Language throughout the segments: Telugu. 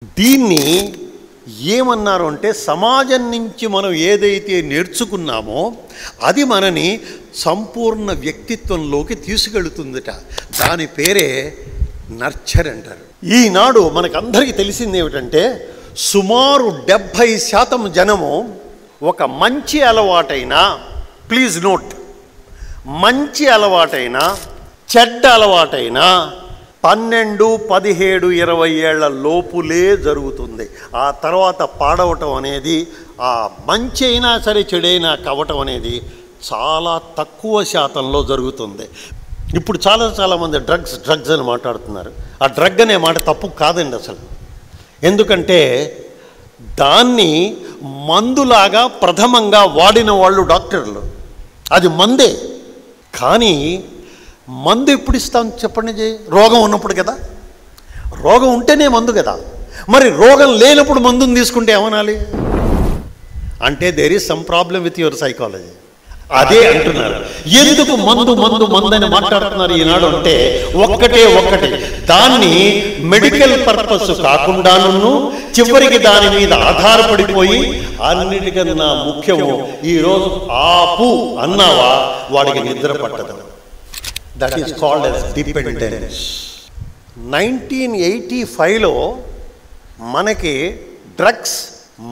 దీన్ని ఏమన్నారు అంటే సమాజం నుంచి మనం ఏదైతే నేర్చుకున్నామో అది మనని సంపూర్ణ వ్యక్తిత్వంలోకి తీసుకెళ్తుందట. దాని పేరే నర్చర్ అంటారు. ఈనాడు మనకందరికీ తెలిసింది ఏమిటంటే సుమారు 70% జనము ఒక మంచి అలవాటైన, ప్లీజ్ నోట్, మంచి అలవాటైన చెడ్డ అలవాటైన 12, 17, 20 ఏళ్ల లోపులే జరుగుతుంది. ఆ తర్వాత పాడవటం అనేది, ఆ మంచి అయినా సరే చెడైనా కవ్వటం అనేది చాలా తక్కువ శాతంలో జరుగుతుంది. ఇప్పుడు చాలామంది డ్రగ్స్ అని మాట్లాడుతున్నారు. ఆ డ్రగ్ అనే మాట తప్పు కాదండి అసలు. ఎందుకంటే దాన్ని మందులాగా ప్రథమంగా వాడిన వాళ్ళు డాక్టర్లు. అది మందే. కానీ మందు ఎప్పుడు ఇస్తాం చెప్పండి? రోగం ఉన్నప్పుడు కదా. రోగం ఉంటేనే మందు కదా. మరి రోగం లేనప్పుడు మందుని తీసుకుంటే ఏమనాలి? అంటే there is some problem with your psychology. అదే అంటున్నారు. ఎందుకు మందు అని మాట్లాడుతున్నారు ఈనాడు అంటే ఒక్కటే దాన్ని మెడికల్ పర్పస్ కాకుండాను చివరికి దాని మీద ఆధారపడిపోయి అన్నిటికన్నా ముఖ్యము ఈరోజు ఆపు అన్నావా వాడికి నిద్ర పట్టదు. That is called as dependence. 1985లో మనకి డ్రగ్స్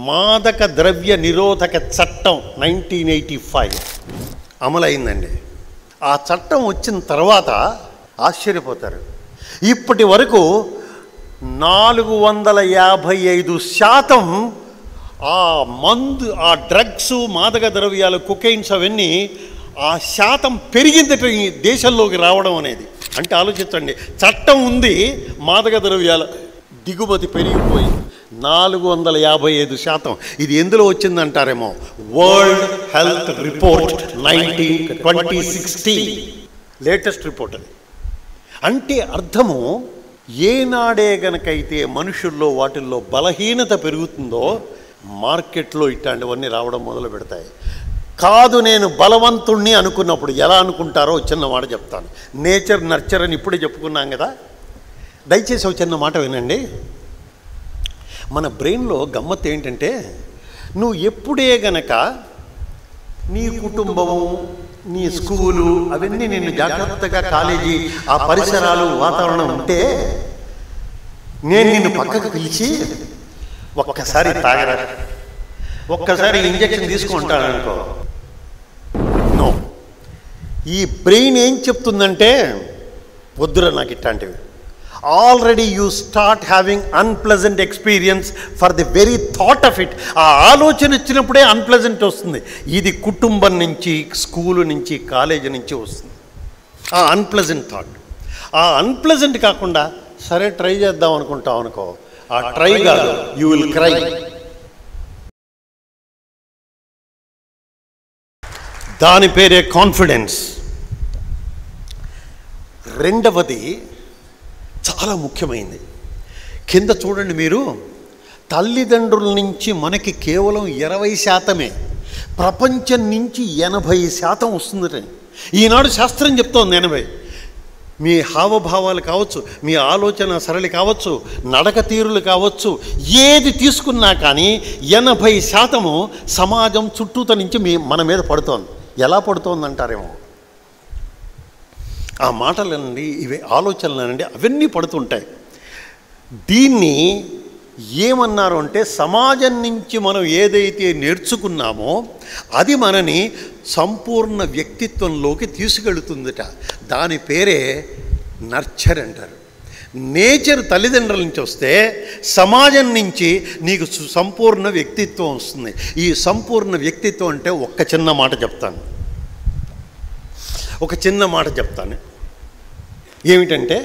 మాదక ద్రవ్య నిరోధక చట్టం 1985 అమలైందండి. ఆ చట్టం వచ్చిన తర్వాత ఆశ్చర్యపోతారు, ఇప్పటి వరకు 455% ఆ మందు, ఆ డ్రగ్స్, మాదక ద్రవ్యాలు, కొకైన్స్ అవన్నీ ఆ శాతం పెరిగిందట ఈ దేశంలోకి రావడం అనేది. అంటే ఆలోచించండి, చట్టం ఉంది, మాదక ద్రవ్యాల దిగుమతి పెరిగిపోయి 455%. ఇది ఎందులో వచ్చిందంటారేమో, world health report 2016 latest report అది. అంటే అర్థము, ఏనాడే గనకైతే మనుషుల్లో వాటిల్లో బలహీనత పెరుగుతుందో మార్కెట్లో ఇట్లాంటివన్నీ రావడం మొదలు పెడతాయి. కాదు నేను బలవంతుణ్ణి అనుకున్నప్పుడు ఎలా అనుకుంటారో చిన్న మాట చెప్తాను. నేచర్ నర్చర్ అని ఇప్పుడే చెప్పుకున్నాం కదా. దయచేసి ఒక చిన్న మాట వినండి. మన బ్రెయిన్లో గమ్మత్తు ఏంటంటే, నువ్వు ఎప్పుడే గనక నీ కుటుంబము, నీ స్కూలు అవన్నీ నేను జాగ్రత్తగా, కాలేజీ ఆ పరిసరాలు, వాతావరణం ఉంటే నేను నిన్ను పక్కకు పిలిచి ఒక్కసారి తాగరా, ఒక్కసారి ఇంజక్షన్ తీసుకుంటాననుకో, నో. ఈ బ్రెయిన్ ఏం చెప్తుందంటే వద్దురా నాకు ఇట్లాంటివి. Already you start having unpleasant experience for the very thought of it. ఆ ఆలోచన వచ్చినప్పుడే అన్ప్లెజెంట్ వస్తుంది. ఇది కుటుంబం నుంచి, స్కూలు నుంచి, కాలేజీ నుంచి వస్తుంది ఆ అన్ప్లెజెంట్ థాట్. ఆ అన్ప్లెజెంట్ కాకుండా సరే ట్రై చేద్దాం అనుకుంటాం అనుకో, ఆ ట్రై కాదు, యూ విల్ క్రై. దాని పేరే కాన్ఫిడెన్స్. రెండవది చాలా ముఖ్యమైనది. కింద చూడండి మీరు, తల్లిదండ్రుల నుంచి మనకి కేవలం 20%, ప్రపంచం నుంచి 80% వస్తుందని ఈనాడు శాస్త్రం చెప్తోంది. 80. మీ హావభావాలు కావచ్చు, మీ ఆలోచన సరళి కావచ్చు, నడక తీరులు కావచ్చు, ఏది తీసుకున్నా కానీ 80% సమాజం చుట్టూత నుంచి మన మీద పడుతోంది. ఎలా పడుతోందంటారేమో, ఆ మాటలనండి, ఇవి ఆలోచనలనండి, అవన్నీ పడుతుంటాయి. దీన్ని ఏమన్నారు అంటే సమాజం నుంచి మనం ఏదైతే నేర్చుకున్నామో అది మనని సంపూర్ణ వ్యక్తిత్వంలోకి తీసుకెళ్తుందట. దాని పేరే నర్చర్ అంటారు. నేచర్ తల్లిదండ్రుల నుంచి వస్తే సమాజం నుంచి నీకు సంపూర్ణ వ్యక్తిత్వం వస్తుంది. ఈ సంపూర్ణ వ్యక్తిత్వం అంటే ఒక చిన్న మాట చెప్తాను. ఏమిటంటే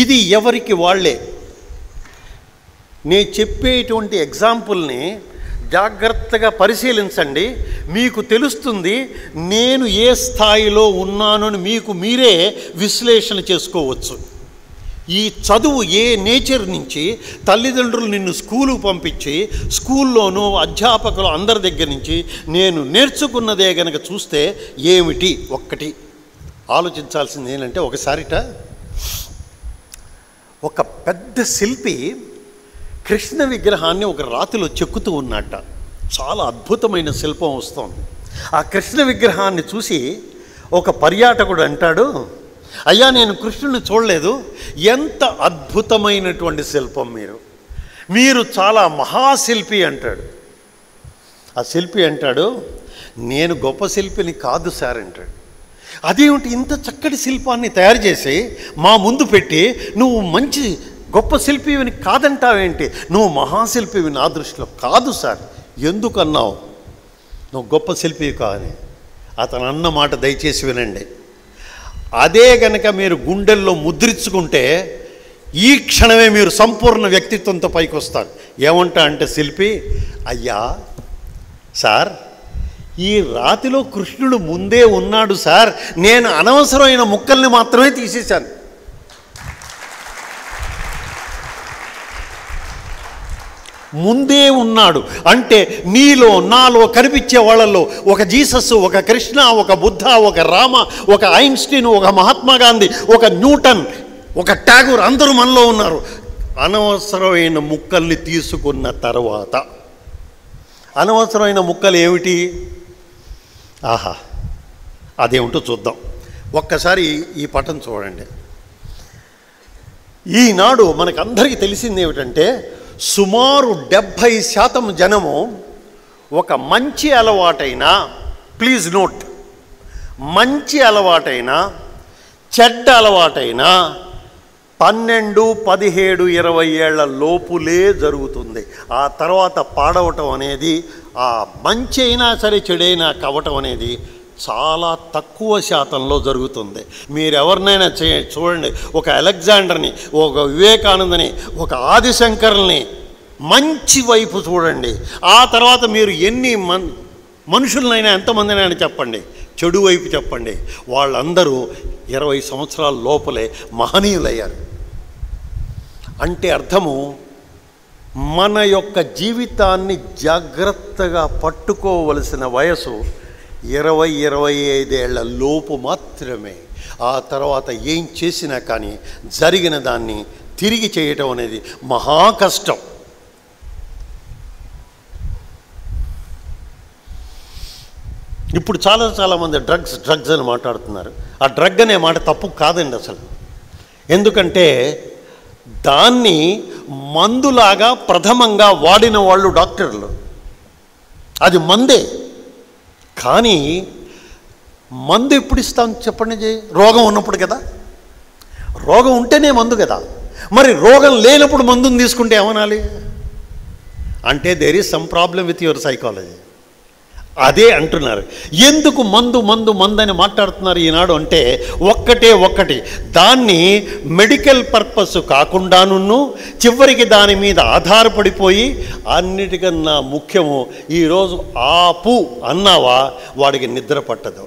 ఇది ఎవరికి వాళ్ళే. నేను చెప్పేటువంటి ఎగ్జాంపుల్ని జాగ్రత్తగా పరిశీలించండి, మీకు తెలుస్తుంది నేను ఏ స్థాయిలో ఉన్నానని మీకు మీరే విశ్లేషణ చేసుకోవచ్చు. ఈ చదువు ఏ నేచర్ నుంచి, తల్లిదండ్రులు నిన్ను స్కూలుకు పంపించి స్కూల్లోనూ అధ్యాపకులు అందరి దగ్గర నుంచి నేను నేర్చుకున్నదే గనక చూస్తే ఏమిటి, ఒక్కటి ఆలోచించాల్సింది ఏంటంటే, ఒకసారిట ఒక పెద్ద శిల్పి కృష్ణ విగ్రహాన్ని ఒక రాతిలో చెక్కుతూ ఉన్నట్ట. చాలా అద్భుతమైన శిల్పం వస్తోంది. ఆ కృష్ణ విగ్రహాన్ని చూసి ఒక పర్యాటకుడు అంటాడు, అయ్యా నేను కృష్ణుని చూడలేదు, ఎంత అద్భుతమైనటువంటి శిల్పం మీరు చాలా మహాశిల్పి అంటాడు. ఆ శిల్పి అంటాడు, నేను గొప్ప శిల్పిని కాదు సార్ అంటాడు. అదేమిటి, ఇంత చక్కటి శిల్పాన్ని తయారు చేసి మా ముందు పెట్టి నువ్వు మంచి గొప్ప శిల్పివిని కాదంటావేంటి, నువ్వు మహాశిల్పివి నా దృష్టిలో. కాదు సార్, ఎందుకన్నావు నువ్వు గొప్ప శిల్పివి కాదని? అతను అన్న మాట దయచేసి వినండి. అదే గనక మీరు గుండెల్లో ముద్రించుకుంటే ఈ క్షణమే మీరు సంపూర్ణ వ్యక్తిత్వంతో పైకి వస్తారు. ఏమంటా అంటే శిల్పి, అయ్యా సార్, ఈ రాతిలో కృష్ణుడు ముందే ఉన్నాడు సార్, నేను అనవసరమైన ముక్కల్ని మాత్రమే తీసేశాను. ముందే ఉన్నాడు అంటే నీలో నాలో కనిపించే వాళ్ళల్లో ఒక జీసస్, ఒక కృష్ణ, ఒక బుద్ధ, ఒక రామ, ఒక ఐన్స్టీన్, ఒక మహాత్మా గాంధీ, ఒక న్యూటన్, ఒక ట్యాగూర్, అందరూ మనలో ఉన్నారు. అనవసరమైన ముక్కల్ని తీసుకున్న తర్వాత, అనవసరమైన ముక్కలు ఏమిటి? ఆహా, అదేమిటో చూద్దాం. ఒక్కసారి ఈ పటం చూడండి. ఈనాడు మనకందరికీ తెలిసింది ఏమిటంటే, సుమారు 70% జనము ఒక మంచి అలవాటైన, ప్లీజ్ నోట్, మంచి అలవాటైన చెడ్డ అలవాటైన 12, 17, 20 ఏళ్ల లోపులే జరుగుతుంది. ఆ తర్వాత పాడవటం అనేది, ఆ మంచి అయినా సరే చెడైనా కవ్వటం అనేది చాలా తక్కువ శాతంలో జరుగుతుంది. మీరు ఎవరినైనా చూడండి, ఒక అలెగ్జాండర్ని, ఒక వివేకానందని, ఒక ఆదిశంకర్ని మంచి వైపు చూడండి. ఆ తర్వాత మీరు ఎన్ని మనుషులనైనా, ఎంతమందినైనా చెప్పండి, చెడు వైపు చెప్పండి, వాళ్ళందరూ 20 సంవత్సరాల లోపలే మహనీయులయ్యారు. అంటే అర్థము, మన యొక్క జీవితాన్ని జాగ్రత్తగా పట్టుకోవలసిన వయసు 20-25 ఏళ్ల లోపు మాత్రమే. ఆ తర్వాత ఏం చేసినా కానీ జరిగిన దాన్ని తిరిగి చేయటం అనేది మహా కష్టం. ఇప్పుడు చాలామంది డ్రగ్స్ అని మాట్లాడుతున్నారు. ఆ డ్రగ్ అనే మాట తప్పు కాదండి అసలు. ఎందుకంటే దాన్ని మందులాగా ప్రథమంగా వాడిన వాళ్ళు డాక్టర్లు. అది మందే. కానీ మందు ఎప్పుడు ఇస్తాం చెప్పండి? రోగం ఉన్నప్పుడు కదా. రోగం ఉంటేనే మందు కదా. మరి రోగం లేనప్పుడు మందుని తీసుకుంటే ఏమనాలి? అంటే there is some problem with your psychology. అదే అంటున్నారు. ఎందుకు మందు అని మాట్లాడుతున్నారు ఈనాడు అంటే, ఒక్కటి దాన్ని మెడికల్ పర్పస్ కాకుండాను చివరికి దాని మీద ఆధారపడిపోయి, అన్నిటికన్నా ముఖ్యము ఈరోజు ఆపు అన్నావా వాడికి నిద్ర పట్టదు.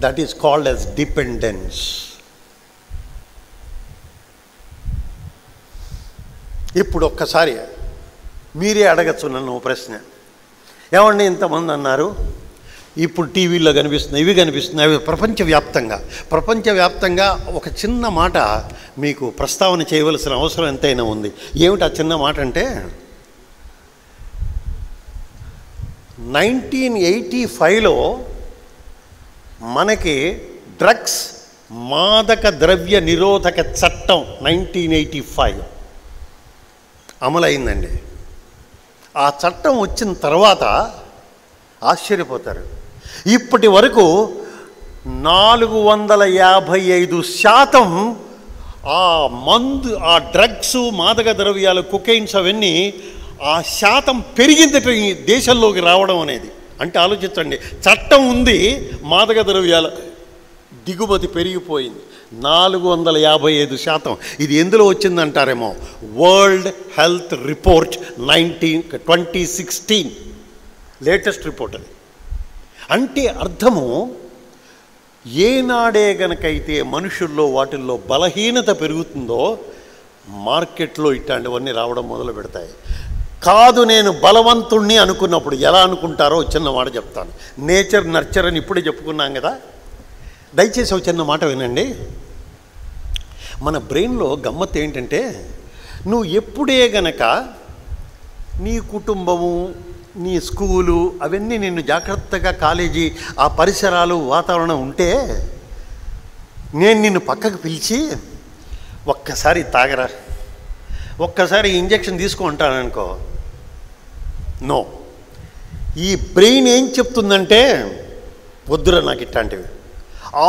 That is called as dependence. ఇప్పుడు ఒక్కసారి మీరే అడగచ్చు నన్ను ప్రశ్న, ఏమండి ఇంతమంది అన్నారు, ఇప్పుడు టీవీలో కనిపిస్తున్నాయి, ఇవి కనిపిస్తున్నాయి, అవి ప్రపంచవ్యాప్తంగా ఒక చిన్న మాట మీకు ప్రస్తావన చేయవలసిన అవసరం ఎంతైనా ఉంది. ఏమిటి ఆ చిన్న మాట అంటే, 1985లో మనకి డ్రగ్స్ మాదక ద్రవ్య నిరోధక చట్టం 1985 అమలైందండి. ఆ చట్టం వచ్చిన తర్వాత ఆశ్చర్యపోతారు, ఇప్పటి వరకు 455% ఆ మందు, ఆ డ్రగ్స్, మాదక ద్రవ్యాలు, కొకైన్స్ అవన్నీ ఆ శాతం పెరిగిందట ఈ దేశంలోకి రావడం అనేది. అంటే ఆలోచించండి, చట్టం ఉంది, మాదక ద్రవ్యాల దిగుమతి పెరిగిపోయింది 455%. ఇది ఎందులో వచ్చిందంటారేమో, world health report 2016 latest report అది. అంటే అర్థము, ఏనాడే గనకైతే మనుషుల్లో వాటిల్లో బలహీనత పెరుగుతుందో మార్కెట్లో ఇట్లాంటివన్నీ రావడం మొదలు పెడతాయి. కాదు నేను బలవంతుణ్ణి అనుకున్నప్పుడు ఎలా అనుకుంటారో చిన్న మాట చెప్తాను. నేచర్ నర్చర్ అని ఇప్పుడే చెప్పుకున్నాం కదా. దయచేసి ఒక చిన్న మాట వినండి. మన బ్రెయిన్లో గమ్మత్తు ఏంటంటే, నువ్వు ఎప్పుడే గనక నీ కుటుంబము, నీ స్కూలు అవన్నీ నిన్ను జాగ్రత్తగా కాలేజీ ఆ పరిసరాలు వాతావరణం ఉంటే, నేను నిన్ను పక్కకు పిలిచి ఒక్కసారి తాగరా, ఒక్కసారి ఇంజెక్షన్ తీసుకుంటాననుకో, నో. ఈ బ్రెయిన్ ఏం చెప్తుందంటే, వద్దురా నాకు ఇట్లాంటివి.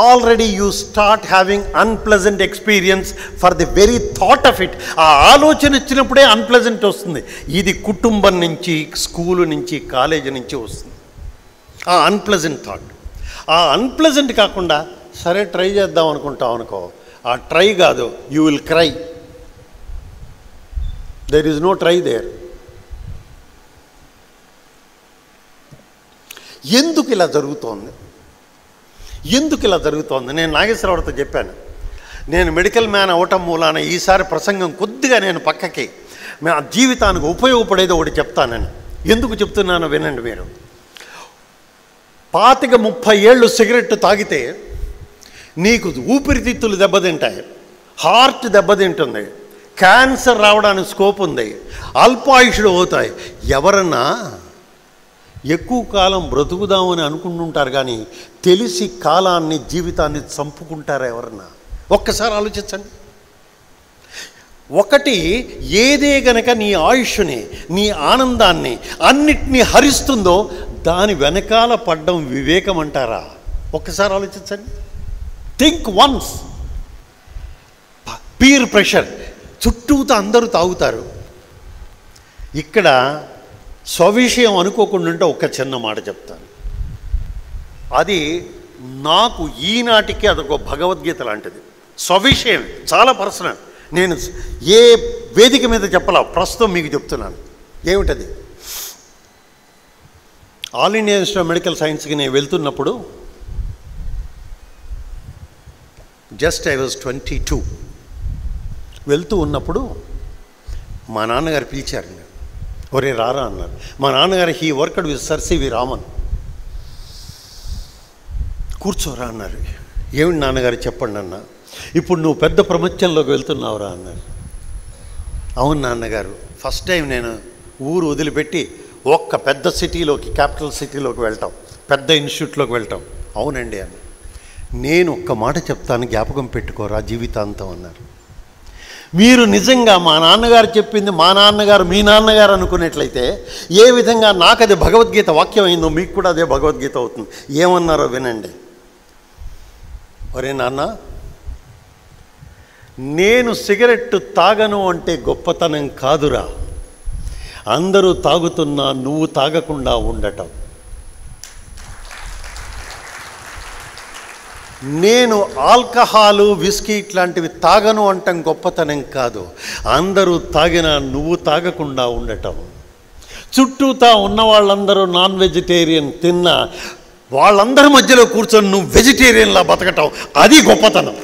Already you start having unpleasant experience for the very thought of it. ఆ ఆలోచన వచ్చినప్పుడే అన్ప్లెజెంట్ వస్తుంది. ఇది కుటుంబం నుంచి, స్కూలు నుంచి, కాలేజీ నుంచి వస్తుంది ఆ అన్ప్లెజెంట్ థాట్. ఆ అన్ప్లెజెంట్ కాకుండా సరే ట్రై చేద్దాం అనుకుంటాం అనుకో, ఆ ట్రై కాదు, you will cry. There is no try there. ఎందుకు ఇలా జరుగుతోంది? నేను నాగేశ్వరరావుతో చెప్పాను, నేను మెడికల్ మ్యాన్ అవటం మూలాన ఈసారి ప్రసంగం కొద్దిగా నేను పక్కకి జీవితానికి ఉపయోగపడేది ఒకటి చెప్తానని. ఎందుకు చెప్తున్నానో వినండి మీరు. 25-30 ఏళ్ళు సిగరెట్ తాగితే నీకు ఊపిరితిత్తులు దెబ్బతింటాయి, హార్ట్ దెబ్బతింటుంది, క్యాన్సర్ రావడానికి స్కోప్ ఉంది, అల్పాయుషుడు అవుతాయి. ఎవరన్నా ఎక్కువ కాలం బ్రతుకుదామని అనుకుంటుంటారు, కానీ తెలిసి కాలాన్ని, జీవితాన్ని చంపుకుంటారా ఎవరన్నా? ఒక్కసారి ఆలోచించండి. ఒకటి, ఏదే గనక నీ ఆయుష్ని, నీ ఆనందాన్ని అన్నిటినీ హరిస్తుందో దాని వెనకాల పడ్డం వివేకం అంటారా? ఒక్కసారి ఆలోచించండి. Think once. పీర్ ప్రెషర్, చుట్టూతో అందరూ తాగుతారు. ఇక్కడ స్వవిషయం అనుకోకుండా ఉంటే ఒక చిన్న మాట చెప్తాను. అది నాకు ఈనాటికి అదొక భగవద్గీత లాంటిది. స్వవిషయం చాలా పర్సనల్. నేను ఏ వేదిక మీద చెప్పాలా, ప్రస్తుతం మీకు చెప్తున్నాను. ఏమిటది? All India institute of medical సైన్స్కి నేను వెళ్తున్నప్పుడు, జస్ట్ ఐ వాజ్ 22. వెళ్తూ ఉన్నప్పుడు మా నాన్నగారు పిలిచారు. ఒరే రారా అన్నారు. మా నాన్నగారు he worked with sir C V Raman. కూర్చోరా అన్నారు. ఏమిటి నాన్నగారు చెప్పండి అన్న. ఇప్పుడు నువ్వు పెద్ద ప్రపంచంలోకి వెళ్తున్నావురా అన్నారు. అవును నాన్నగారు, ఫస్ట్ టైం నేను ఊరు వదిలిపెట్టి ఒక్క పెద్ద సిటీలోకి, క్యాపిటల్ సిటీలోకి వెళ్ళటం, పెద్ద ఇన్స్టిట్యూట్లోకి వెళ్ళటం. అవునండి అని. నేను ఒక్క మాట చెప్తాను, జ్ఞాపకం పెట్టుకోరా జీవితాంతం అన్నారు. మీరు నిజంగా మా నాన్నగారు చెప్పింది మా నాన్నగారు మీ నాన్నగారు అనుకున్నట్లయితే ఏ విధంగా నాకు అది భగవద్గీత వాక్యం అయిందో మీకు కూడా అదే భగవద్గీత అవుతుంది. ఏమన్నారో వినండి. ఒరే నాన్న, నేను సిగరెట్ తాగను అంటే గొప్పతనం కాదురా, అందరూ తాగుతున్నా నువ్వు తాగకుండా ఉండటం. నేను ఆల్కహాలు, విస్కీ ఇట్లాంటివి తాగను అంటాం గొప్పతనం కాదు, అందరూ తాగినా నువ్వు తాగకుండా ఉండటం. చుట్టూతా ఉన్న వాళ్ళందరూ నాన్ వెజిటేరియన్ తిన్నా వాళ్ళందరి మధ్యలో కూర్చొని నువ్వు వెజిటేరియన్లా బతకటం, అది గొప్పతనం.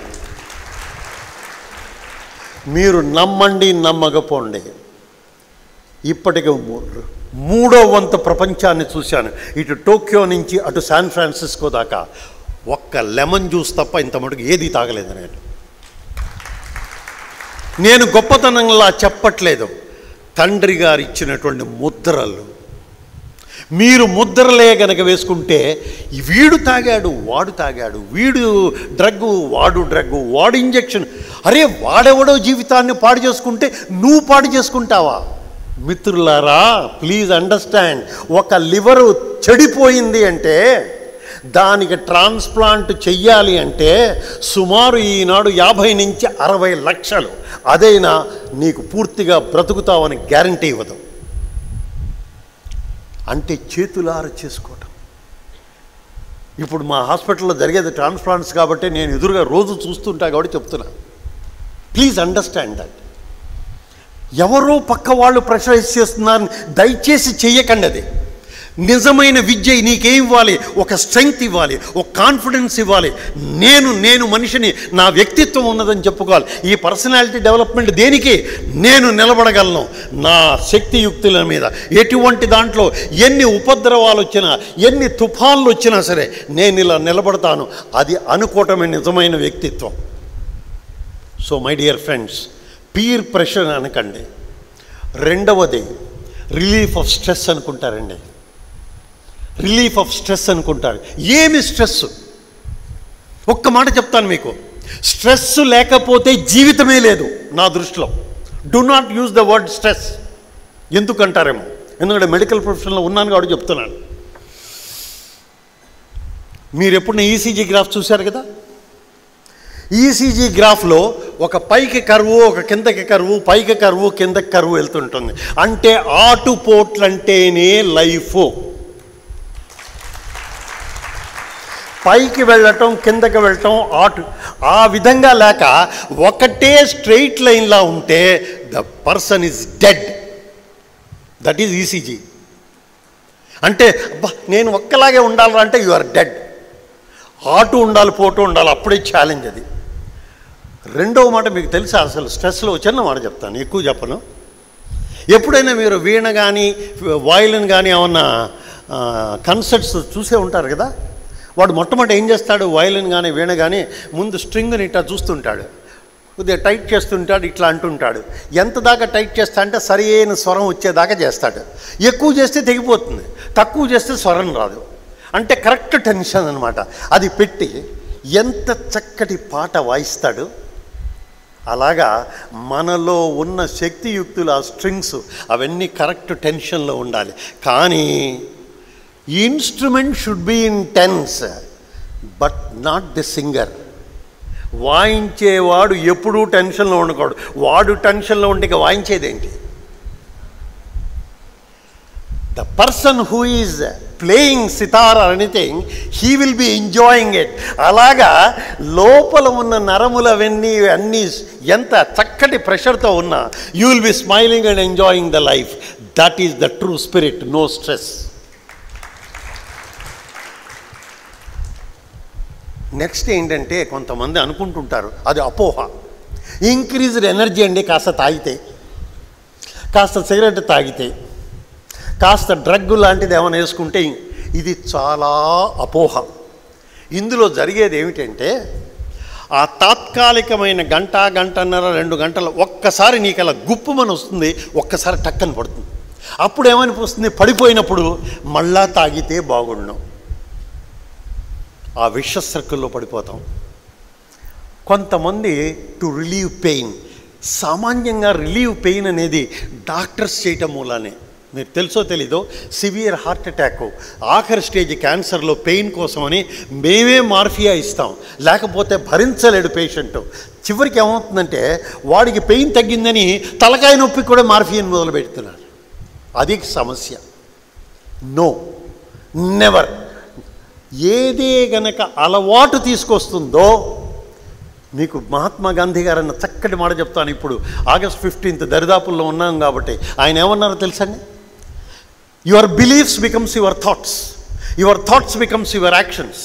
మీరు నమ్మండి, నమ్మకపోండి, ఇప్పటికి 3వ వంతు ప్రపంచాన్ని చూశాను. ఇటు టోక్యో నుంచి అటు శాన్ ఫ్రాన్సిస్కో దాకా ఒక్క లెమన్ జ్యూస్ తప్ప ఇంత మటుకు ఏది తాగలేదు. నేను గొప్పతనంలా చెప్పట్లేదు, తండ్రి గారు ఇచ్చినటువంటి ముద్రలు. మీరు ముద్రలే గనక వేసుకుంటే వీడు తాగాడు, వాడు తాగాడు, వీడు డ్రగ్గు, వాడు డ్రగ్గు, వాడు ఇంజెక్షన్, అరే వాడెవడో జీవితాన్ని పాడు చేసుకుంటే నువ్వు పాడు చేసుకుంటావా? మిత్రులారా, ప్లీజ్ అండర్స్టాండ్. ఒక లివరు చెడిపోయింది అంటే దానికి ట్రాన్స్ప్లాంట్ చెయ్యాలి అంటే సుమారు ఈనాడు 50 నుంచి 60 లక్షలు. అదైనా నీకు పూర్తిగా బ్రతుకుతావని గ్యారంటీ ఇవ్వదు. అంటే చేతులార చేసుకోవటం. ఇప్పుడు మా హాస్పిటల్లో జరిగేది ట్రాన్స్ప్లాంట్స్ కాబట్టి నేను ఎదురుగా రోజు చూస్తుంటా కాబట్టి చెప్తున్నా. Please understand that. ఎవరో పక్క వాళ్ళు ప్రెషరైజ్ చేస్తున్నారని దయచేసి చెయ్యకండి. అది నిజమైన విద్య నీకేం ఇవ్వాలి? ఒక స్ట్రెంగ్త్ ఇవ్వాలి, ఒక కాన్ఫిడెన్స్ ఇవ్వాలి. నేను మనిషిని, నా వ్యక్తిత్వం ఉన్నదని చెప్పుకోవాలి. ఈ పర్సనాలిటీ డెవలప్మెంట్ దేనికి? నేను నిలబడగలను నా శక్తియుక్తుల మీద. ఎటువంటి దాంట్లో ఎన్ని ఉపద్రవాలు వచ్చినా, ఎన్ని తుఫాన్లు వచ్చినా సరే నేను ఇలా నిలబడతాను. అది అనుకోవటమే నిజమైన వ్యక్తిత్వం. So my dear friends, peer pressure అనకండి. రెండవది రిలీఫ్ ఆఫ్ స్ట్రెస్ అనుకుంటారండి. రిలీఫ్ ఆఫ్ స్ట్రెస్ అనుకుంటారు. ఏమి స్ట్రెస్? ఒక్క మాట చెప్తాను మీకు, స్ట్రెస్ లేకపోతే జీవితమే లేదు నా దృష్టిలో. Do not use the word stress. ఎందుకంటారేమో, ఎందుకంటే మెడికల్ ప్రొఫెషన్లో ఉన్నాను కాబట్టి చెప్తున్నాను. మీరు ఎప్పుడైనా ఈసీజీ గ్రాఫ్ చూశారు కదా? ఈసీజీ గ్రాఫ్లో ఒక పైకి కరువు, ఒక కిందకి కరువు, పైకి కరువు, కిందకి కరువు వెళ్తుంటుంది. అంటే ఆటుపోట్లంటేనే లైఫ్. పైకి వెళ్ళటం, కిందకి వెళ్ళటం, ఆ విధంగా లేక ఒకటే స్ట్రెయిట్ లైన్లా ఉంటే the person is dead. That is ECG. అంటే నేను ఒక్కలాగే ఉండాలి అంటే యు ఆర్ డెడ్. ఆటు ఉండాలి, పోటు ఉండాలి, అప్పుడే ఛాలెంజ్ అది. రెండవ మాట మీకు తెలుసా? అసలు స్ట్రెస్లో చిన్న మాట చెప్తాను, ఎక్కువ చెప్పను. ఎప్పుడైనా మీరు వీణ కానీ వయలిన్ కానీ ఏమన్నా కన్సర్ట్స్ చూసే ఉంటారు కదా. వాడు మొట్టమొదటి ఏం చేస్తాడు? వయలిన్ కానీ వీణ కానీ ముందు స్ట్రింగ్ని ఇట్లా చూస్తుంటాడు, కొద్దిగా టైట్ చేస్తుంటాడు, ఇట్లా అంటుంటాడు. ఎంత దాకా టైట్ చేస్తా అంటే సరైన స్వరం వచ్చేదాకా చేస్తాడు. ఎక్కువ చేస్తే తెగిపోతుంది, తక్కువ చేస్తే స్వరం రాదు. అంటే కరెక్ట్ టెన్షన్ అనమాట. అది పెట్టి ఎంత చక్కటి పాట వాయిస్తాడు. అలాగా మనలో ఉన్న శక్తియుక్తులు, ఆ స్ట్రింగ్స్ అవన్నీ కరెక్ట్ టెన్షన్లో ఉండాలి. కానీ instrument should be in tense, but not the singer. వాయించేవాడు ఎప్పుడూ టెన్షన్లో ఉండకూడదు. వాడు టెన్షన్లో ఉంటే ఇక వాయించేదేంటి? The person who is playing sitar or anything, he will be enjoying it. అలాగా లోపల ఉన్న నరములవన్నీ అన్నీ ఎంత చక్కటి ప్రెషర్తో ఉన్నా you will be smiling and enjoying the life. That is the true spirit, no stress. Next ఏంటంటే, కొంతమంది అనుకుంటుంటారు అది అపోహ. ఇంక్రీజ్డ్ ఎనర్జీ అండి కాస్త తాగితే, కాస్త సిగరెట్ తాగితే, కాస్త డ్రగ్ లాంటిది ఏమైనా వేసుకుంటే. ఇది చాలా అపోహ. ఇందులో జరిగేది ఏమిటంటే, ఆ తాత్కాలికమైన గంటన్నర 2 గంటలు ఒక్కసారి నీకు అలా గుప్పుమని వస్తుంది, ఒక్కసారి టక్కని పడుతుంది. అప్పుడు ఏమనిపిస్తుంది? పడిపోయినప్పుడు మళ్ళా తాగితే బాగుండు. ఆ విష సర్కిల్లో పడిపోతాం. కొంతమంది టు రిలీవ్ పెయిన్, సామాన్యంగా రిలీవ్ పెయిన్ అనేది డాక్టర్స్ చేయటం మూలానే. మీరు తెలుసో తెలీదో, సివియర్ హార్ట్ అటాక్, ఆఖరి స్టేజ్ క్యాన్సర్లో పెయిన్ కోసమని మేమే మార్ఫియా ఇస్తాం, లేకపోతే భరించలేడు పేషెంట్. చివరికి ఏమవుతుందంటే, వాడికి పెయిన్ తగ్గిందని తలకాయ నొప్పి కూడా మార్ఫియాని మొదలు పెడుతున్నారు. అది సమస్య. No, never. ఏదే గనక అలవాటు తీసుకొస్తుందో, మీకు మహాత్మా గాంధీ గారు అన్న చక్కటి మాట చెప్తాను. ఇప్పుడు August 15th దరిదాపుల్లో ఉన్నాం కాబట్టి ఆయన ఏమన్నారో తెలుసండి? Your beliefs becomes your thoughts, your thoughts becomes your actions,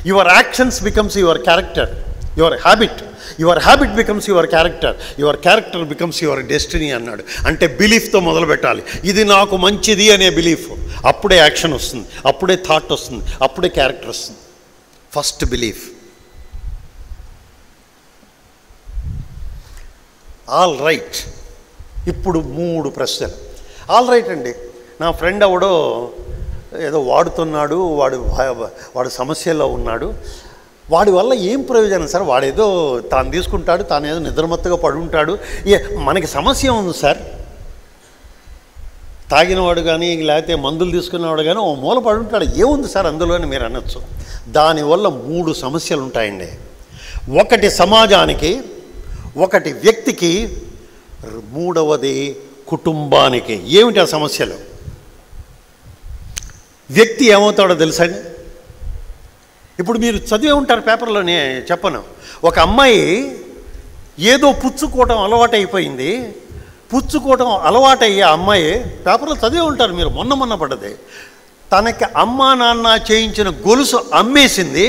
your actions becomes your character, your habit, your habit becomes your character, your character becomes your destiny అన్నాడు. అంటే బిలీఫ్తో మొదలు పెట్టాలి. ఇది నాకు మంచిది అనే బిలీఫ్, అప్పుడే యాక్షన్ వస్తుంది, అప్పుడే థాట్ వస్తుంది, అప్పుడే క్యారెక్టర్ వస్తుంది. First belief. All right. ఇప్పుడు 3 ప్రశ్నలు. ఆల్ రైట్ అండి, నా ఫ్రెండ్ ఎవడో ఏదో వాడుతున్నాడు, వాడు సమస్యలో ఉన్నాడు, వాడి వల్ల ఏం ప్రయోజనం సార్? వాడేదో తాను తీసుకుంటాడు, తాను ఏదో నిద్రమత్తుగా పడుంటాడు, మనకి సమస్య ఉంది సార్. తాగినవాడు కానీ లేకపోతే మందులు తీసుకున్నవాడు కానీ ఓ మూల పడుంటాడు, ఏముంది సార్ అందులో అని మీరు అనొచ్చు. దానివల్ల 3 సమస్యలు ఉంటాయండి. ఒకటి సమాజానికి, ఒకటి వ్యక్తికి, మూడవది కుటుంబానికి. ఏమిటి ఆ సమస్యలు? వ్యక్తి ఏమవుతాడో తెలుసా అండి? ఇప్పుడు మీరు చదివే ఉంటారు పేపర్లోనే, చెప్పను. ఒక అమ్మాయి ఏదో పుచ్చుకోవటం అలవాటైపోయింది. పుచ్చుకోవటం అలవాటయ్యే అమ్మాయి, పేపర్లో చదివే ఉంటారు మీరు, మొన్న పడ్డది. తనకి అమ్మా నాన్న చేయించిన గొలుసు అమ్మేసింది.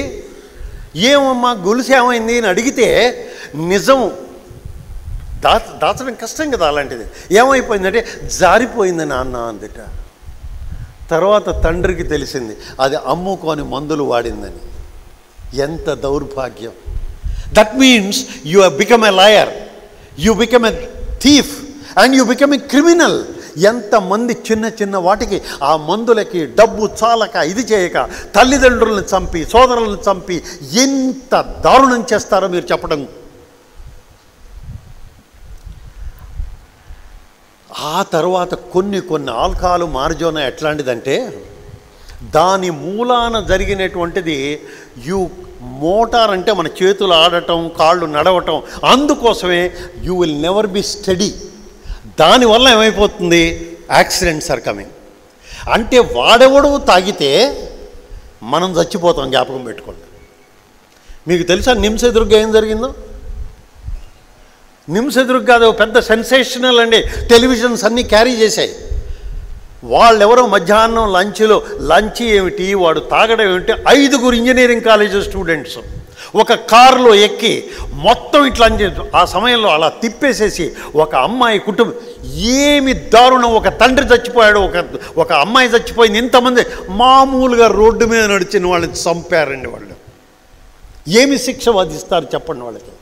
ఏమమ్మా గొలుసు ఏమైంది అని అడిగితే, నిజం దాచడం కష్టం కదా అలాంటిది. ఏమైపోయిందంటే, జారిపోయింది నాన్న అందుట. తర్వాత తండ్రికి తెలిసింది అది అమ్ముకొని మందులు వాడిందని. ఎంత దౌర్భాగ్యం! That means you have become a liar, you become a thief and you become a criminal. ఎంతమంది చిన్న చిన్న వాటికి ఆ మందులకి డబ్బు చాలక ఇది చేయక తల్లిదండ్రులను చంపి సోదరులను చంపి ఎంత దారుణం చేస్తారో మీరు చెప్పడం. ఆ తర్వాత కొన్ని ఆల్కహాల్ మారిజోనా ఎట్లాంటిదంటే దాని మూలాన జరిగినటువంటిది మోటార్ అంటే మన చేతులు ఆడటం కాళ్ళు నడవటం, అందుకోసమే you will never be study. దానివల్ల ఏమైపోతుంది, యాక్సిడెంట్స్ ఆర్ కమింగ్. అంటే వాడెవడు తాగితే మనం చచ్చిపోతాం, జ్ఞాపకం పెట్టుకోండి. మీకు తెలుసా నిమ్స్ ఎదురుగా ఏం జరిగిందో? నిమ్స్ ఎదురుగా అది పెద్ద సెన్సేషనల్ అండి, టెలివిజన్స్ అన్నీ క్యారీ చేశాయి. వాళ్ళెవరో మధ్యాహ్నం లంచ్ ఏమిటి, వాడు తాగడం ఏమిటి, 5 ఇంజనీరింగ్ కాలేజ్ స్టూడెంట్స్ ఒక కారులో ఎక్కి మొత్తం ఇట్లా ఆ సమయంలో అలా తిప్పేసేసి ఒక అమ్మాయి కుటుంబం, ఏమి దారుణం, ఒక తండ్రి చచ్చిపోయాడు, ఒక అమ్మాయి చచ్చిపోయింది, ఇంతమంది మామూలుగా రోడ్డు మీద నడిచిన వాళ్ళని చంపారండి. వాళ్ళు ఏమి శిక్ష వధిస్తారు చెప్పండి వాళ్ళకి.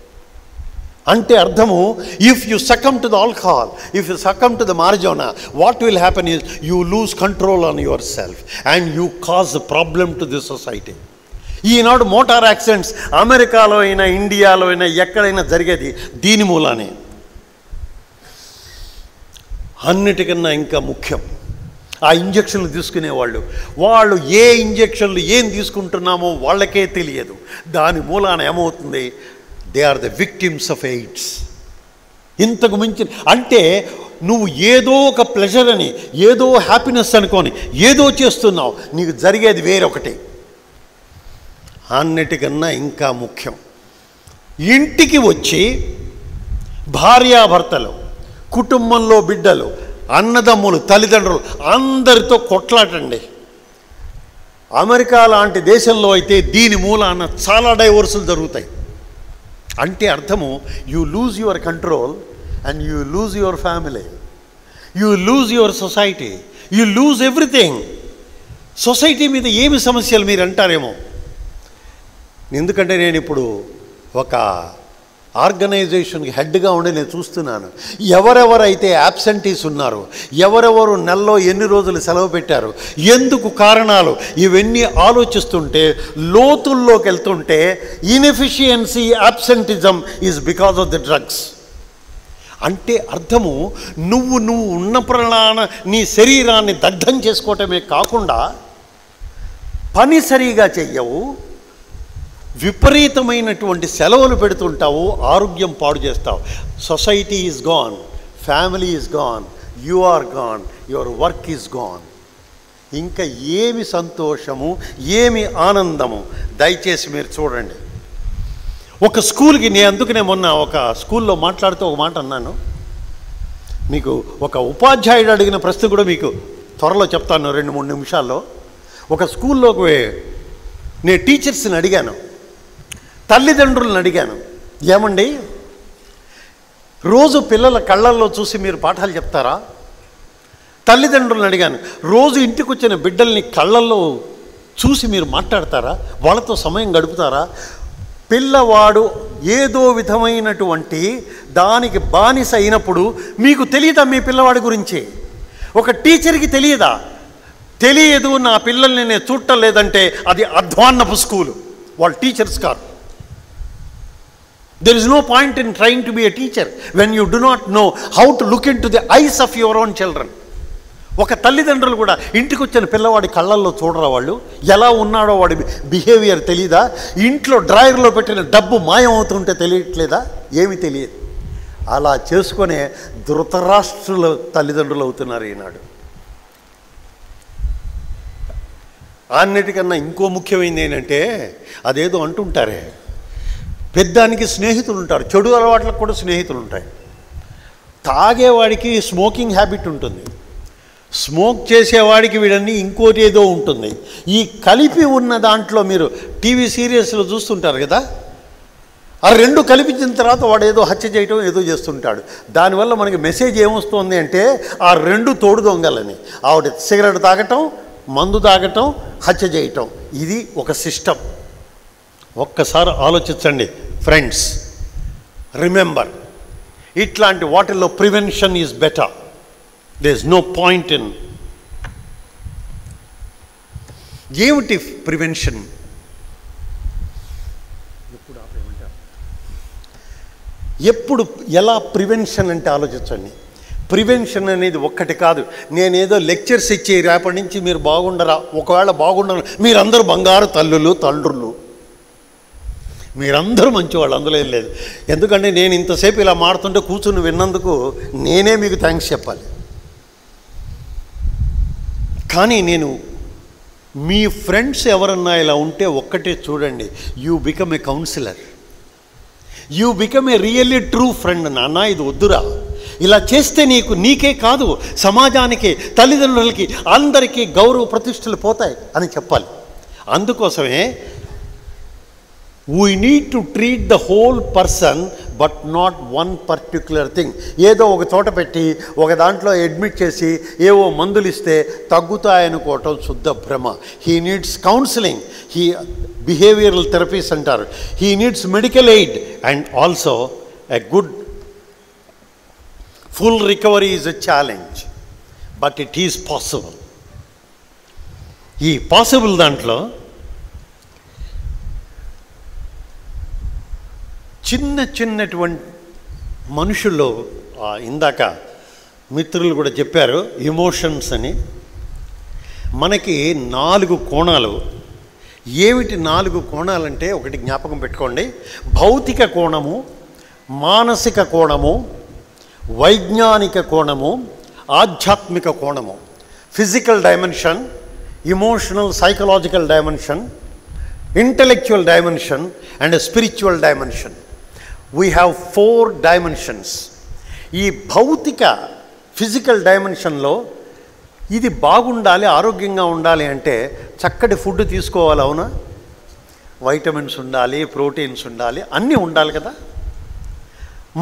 అంటే అర్థము, if you succumb to the alcohol, if you succumb to the marijuana, what will happen is you lose control on your self and you cause problem to the society. Eenadu motor accidents అమెరికాలో అయినా ఇండియాలో అయినా ఎక్కడైనా జరిగేది దీని మూలానే. అన్నిటికన్నా ఇంకా ముఖ్యం ఆ ఇంజక్షన్లు తీసుకునేవాళ్ళు, వాళ్ళు ఏ ఇంజక్షన్లు ఏం తీసుకుంటున్నామో వాళ్ళకే తెలియదు. దాని మూలాన ఏమవుతుంది, they are the victims of AIDS. ఇంతకు మించి అంటే నువ్వు ఏదో ఒక ప్లెజర్ అని, ఏదో హ్యాపీనెస్ అనుకొని ఏదో చేస్తున్నావు, నీకు జరిగేది వేరొకటి. అన్నిటికన్నా ఇంకా ముఖ్యం, ఇంటికి వచ్చి భార్యాభర్తలు, కుటుంబంలో బిడ్డలు, అన్నదమ్ములు, తల్లిదండ్రులు అందరితో కొట్లాటండి. అమెరికా లాంటి దేశంలో అయితే దీని మూలాన చాలా డైవోర్సులు జరుగుతాయి. అంటే అర్థము, you lose your control and you lose your family, you lose your society, you lose everything. Society మీద ఏమి సమస్యలు మీరు అంటారేమో. ఎందుకంటే నేను ఇప్పుడు ఒక ఆర్గనైజేషన్కి హెడ్గా ఉండి నేను చూస్తున్నాను, ఎవరెవరైతే యాబ్సెంటీస్ ఉన్నారో, ఎవరెవరు నెలలో ఎన్ని రోజులు సెలవు పెట్టారు, ఎందుకు కారణాలు, ఇవన్నీ ఆలోచిస్తుంటే లోతుల్లోకి వెళ్తుంటే inefficiency, absenteeism is because of the drugs. అంటే అర్థము, నువ్వు ఉన్న ప్రాణాన నీ శరీరాన్ని దగ్ధం చేసుకోవటమే కాకుండా పని సరిగా చెయ్యవు, విపరీతమైనటువంటి సెలవులు పెడుతుంటావు, ఆరోగ్యం పాడు చేస్తావు. Society is gone, family is gone, you are gone, your work is gone. ఇంకా ఏమి సంతోషము, ఏమి ఆనందము. దయచేసి మీరు చూడండి, ఒక స్కూల్కి అందుకనే మొన్న ఒక స్కూల్లో మాట్లాడుతూ ఒక మాట అన్నాను. మీకు ఒక ఉపాధ్యాయుడు అడిగిన ప్రశ్న కూడా మీకు త్వరలో చెప్తాను 2-3 నిమిషాల్లో. ఒక స్కూల్లోకి నేను టీచర్స్ని అడిగాను, తల్లిదండ్రులను అడిగాను, ఏమండి రోజు పిల్లల కళ్ళల్లో చూసి మీరు పాఠాలు చెప్తారా? తల్లిదండ్రులను అడిగాను, రోజు ఇంటికి వచ్చిన బిడ్డల్ని కళ్ళల్లో చూసి మీరు మాట్లాడతారా? వాళ్ళతో సమయం గడుపుతారా? పిల్లవాడు ఏదో విధమైనటువంటి దానికి బానిస అయినప్పుడు మీకు తెలియదా మీ పిల్లవాడి గురించి? ఒక టీచర్కి తెలియదా? తెలియదు, నా పిల్లల్ని నేను చూడటం లేదంటే అది అధ్వాన్నపు స్కూలు, వాళ్ళు టీచర్స్ కాదు. There is no point in trying to be a teacher when you do not know how to look into the eyes of your own children. ఒక తల్లిదండ్రులు కూడా ఇంటికి వచ్చిన పిల్లవాడి కళ్ళల్లో చూడరా? వాళ్ళు ఎలా ఉన్నాడో వాడి బిహేవియర్ తెలీదా? ఇంట్లో డ్రాయర్లో పెట్టిన డబ్బు మాయం అవుతుంటే తెలియట్లేదా? ఏమి తెలియదు. అలా చేసుకునే ధృతరాష్ట్రుల తల్లిదండ్రులు అవుతున్నారు ఈనాడు. అన్నిటికన్నా ఇంకో ముఖ్యమైనది ఏంటంటే, అదేదో అంటుంటారే, పెద్దానికి స్నేహితులు ఉంటారు, చెడు అలవాట్లకు కూడా స్నేహితులు ఉంటాయి. తాగేవాడికి స్మోకింగ్ హ్యాబిట్ ఉంటుంది, స్మోక్ చేసేవాడికి వీడన్నీ ఇంకోటి ఏదో ఉంటుంది. ఈ కలిపి ఉన్న దాంట్లో మీరు టీవీ సీరియల్స్లో చూస్తుంటారు కదా, ఆ రెండు కలిపించిన తర్వాత వాడు ఏదో హత్య చేయటం ఏదో చేస్తుంటాడు. దానివల్ల మనకి మెసేజ్ ఏమొస్తుంది అంటే, ఆ రెండు తోడు దొంగలని. ఆవిడ సిగరెట్ తాగటం, మందు తాగటం, హత్య చేయటం, ఇది ఒక సిస్టమ్. ఒక్కసారి ఆలోచించండి. ఫ్రెండ్స్, రిమెంబర్, ఇట్లాంటి వాటిల్లో prevention is better. There is no point in. ఏమిటి ప్రివెన్షన్? ఎప్పుడు ఎలా ప్రివెన్షన్ అంటే ఆలోచించండి. ప్రివెన్షన్ అనేది ఒక్కటి కాదు. నేనేదో లెక్చర్స్ ఇచ్చి రేపటి నుంచి మీరు బాగుండరా, ఒకవేళ బాగుండరు, మీరందరూ బంగారు తల్లులు తండ్రులు, మీరందరూ మంచివాళ్ళు, అందులో ఏం లేదు. ఎందుకంటే నేను ఇంతసేపు ఇలా మాడుతుంటే కూర్చుని విన్నందుకు నేనే మీకు థ్యాంక్స్ చెప్పాలి. కానీ నేను మీ ఫ్రెండ్స్ ఎవరన్నా ఇలా ఉంటే ఒక్కటే చూడండి, you become a counsellor, you become a really true friend. నాన్న ఇది వద్దురా, ఇలా చేస్తే నీకే కాదు సమాజానికి, తల్లిదండ్రులకి, అందరికీ గౌరవ ప్రతిష్టలు పోతాయి అని చెప్పాలి. అందుకోసమే we need to treat the whole person but not one particular thing. ఏదో ఒక చోట పెట్టి ఒక దాంట్లో అడ్మిట్ చేసి ఏవో మందులు ఇస్తే తగ్గుతాయనుకోవటం శుద్ధ భ్రమ. He needs counselling, behavioural therapies అంటారు. He needs medical aid and also a good full recovery is a challenge, but it is possible. ఈ పాసిబుల్ దాంట్లో చిన్నటువంటి మనుషుల్లో ఇందాక మిత్రులు కూడా చెప్పారు ఎమోషన్స్ అని. మనకి 4 కోణాలు. ఏమిటి 4 కోణాలంటే, ఒకటి జ్ఞాపకం పెట్టుకోండి, భౌతిక కోణము, మానసిక కోణము, వైజ్ఞానిక కోణము, ఆధ్యాత్మిక కోణము. Physical dimension, emotional psychological dimension, intellectual dimension and spiritual dimension. We have 4 dimensions. ఈ భౌతిక ఫిజికల్ డైమెన్షన్లో ఇది బాగుండాలి, ఆరోగ్యంగా ఉండాలి అంటే చక్కటి ఫుడ్ తీసుకోవాలి, అవునా? వైటమిన్స్ ఉండాలి, ప్రోటీన్స్ ఉండాలి, అన్నీ ఉండాలి కదా.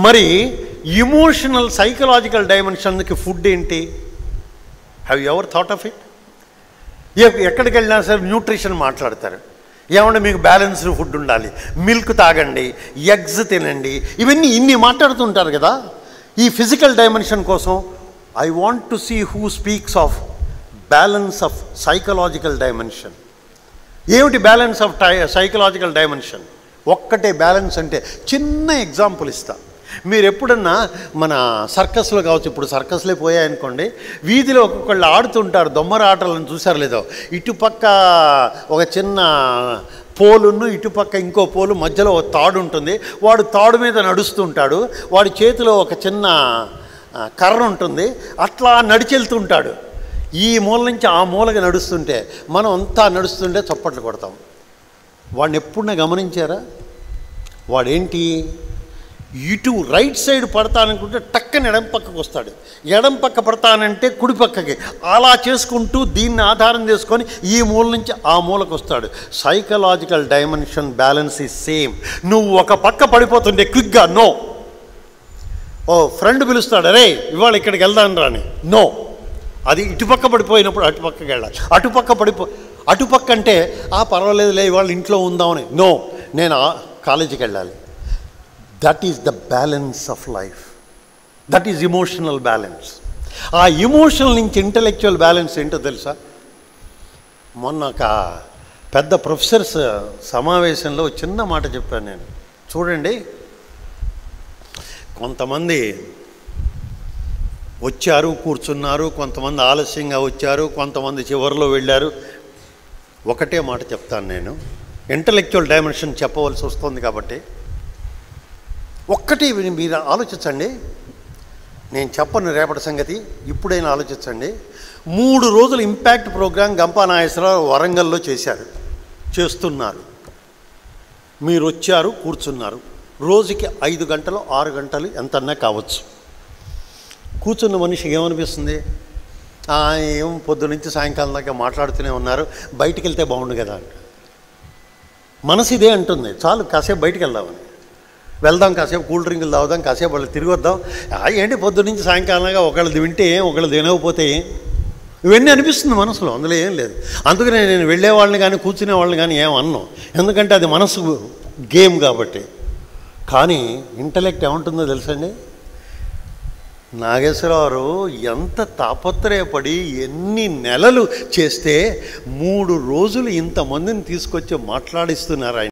మరి ఇమోషనల్ సైకలాజికల్ డైమెన్షన్కి ఫుడ్ ఏంటి? Have you ever thought of it? ఎక్కడికి వెళ్ళినా సరే న్యూట్రిషన్ మాట్లాడతారు. ఏమంటే మీకు బ్యాలెన్స్డ్ ఫుడ్ ఉండాలి, మిల్క్ తాగండి, ఎగ్స్ తినండి, ఇన్ని మాట్లాడుతుంటారు కదా. ఈ ఫిజికల్ డైమెన్షన్ కోసం I want to see who speaks of balance of psychological dimension. ఏమిటి బ్యాలెన్స్ ఆఫ్ సైకలాజికల్ డైమెన్షన్? ఒక్కటే బ్యాలెన్స్ అంటే చిన్న ఎగ్జాంపుల్ ఇస్తా. మీరు ఎప్పుడన్నా మన సర్కస్లో కావచ్చు, ఇప్పుడు సర్కస్లే పోయాయనుకోండి, వీధిలో ఒక్కొక్కళ్ళు ఆడుతుంటారు దొమ్మర ఆటలను, చూసారు లేదో? ఇటుపక్క ఒక చిన్న పోలును, ఇటుపక్క ఇంకో పోలు, మధ్యలో ఒక తాడు ఉంటుంది. వాడు తాడు మీద నడుస్తుంటాడు, వాడి చేతిలో ఒక చిన్న కర్ర ఉంటుంది, అట్లా నడిచెళ్తుంటాడు. ఈ మూల నుంచి ఆ మూలకి నడుస్తుంటే మనం అంతా నడుస్తుంటే చప్పట్లు కొడతాం. వాడిని ఎప్పుడన్నా గమనించారా? వాడేంటి, ఇటు రైట్ సైడ్ పడతాననుకుంటే టక్కని ఎడం పక్కకు వస్తాడు, ఎడం పక్క పడతానంటే కుడి పక్కకి, అలా చేసుకుంటూ దీన్ని ఆధారం చేసుకొని ఈ మూల నుంచి ఆ మూలకు వస్తాడు. Psychological dimension balance is same. నువ్వు ఒక పక్క పడిపోతుంటే క్విక్గా నో, ఓ ఫ్రెండ్ పిలుస్తాడు, అరే ఇవాళ ఇక్కడికి వెళ్దాం రాని, నో. అది ఇటుపక్క పడిపోయినప్పుడు అటుపక్కకి వెళ్ళాలి. అటుపక్క అంటే పర్వాలేదులే ఇవాళ ఇంట్లో ఉందామని, నో నేను కాలేజీకి వెళ్ళాలి. That is the balance of life. That is emotional balance. ఆ ఇమోషనల్ నుంచి ఇంటలెక్చువల్ బ్యాలెన్స్ ఏంటో తెలుసా? మొన్న ఒక పెద్ద ప్రొఫెసర్స్ సమావేశంలో చిన్న మాట చెప్పాను నేను. చూడండి, కొంతమంది వచ్చారు, కూర్చున్నారు, కొంతమంది ఆలస్యంగా వచ్చారు, కొంతమంది చివరిలో వెళ్ళారు. ఒకటే మాట చెప్తాను నేను, ఇంటలెక్చువల్ డైమెన్షన్ చెప్పవలసి వస్తుంది కాబట్టి. ఒక్కటి మీరు ఆలోచించండి, నేను చెప్పను రేపటి సంగతి, ఇప్పుడైనా ఆలోచించండి. 3 రోజులు ఇంపాక్ట్ ప్రోగ్రాం గంపా నాగేశ్వరరావు వరంగల్లో చేస్తున్నారు. మీరు వచ్చారు, కూర్చున్నారు. రోజుకి 5 గంటలు 6 గంటలు ఎంతన్నా కావచ్చు. కూర్చున్న మనిషికి ఏమనిపిస్తుంది? ఏం పొద్దు నుంచి సాయంకాలం దాకా మాట్లాడుతూనే ఉన్నారు, బయటికి వెళ్తే బాగుండు కదా అంట. మనసు ఇదే అంటుంది, చాలు కాసేపు బయటికి వెళ్దాం, కాసేపు కూల్ డ్రింకులు తాగుదాం, కాసేపు వాళ్ళు తిరిగి వద్దాం. ఏంటి పొద్దు నుంచి సాయంకాలంగా ఒకళ్ళు వింటే ఒకళ్ళు తినకపోతే ఇవన్నీ అనిపిస్తుంది మనసులో, అందులో ఏం లేదు. అందుకనే నేను వెళ్ళేవాళ్ళని కానీ కూర్చునే వాళ్ళని కానీ ఏమన్నాను, ఎందుకంటే అది మనసు గేమ్ కాబట్టి. కానీ ఇంటలెక్ట్ ఏముంటుందో తెలుసండి, నాగేశ్వరరావు ఎంత తాపత్రయపడి ఎన్ని నెలలు చేస్తే 3 రోజులు ఇంతమందిని తీసుకొచ్చి మాట్లాడిస్తున్నారు ఆయన.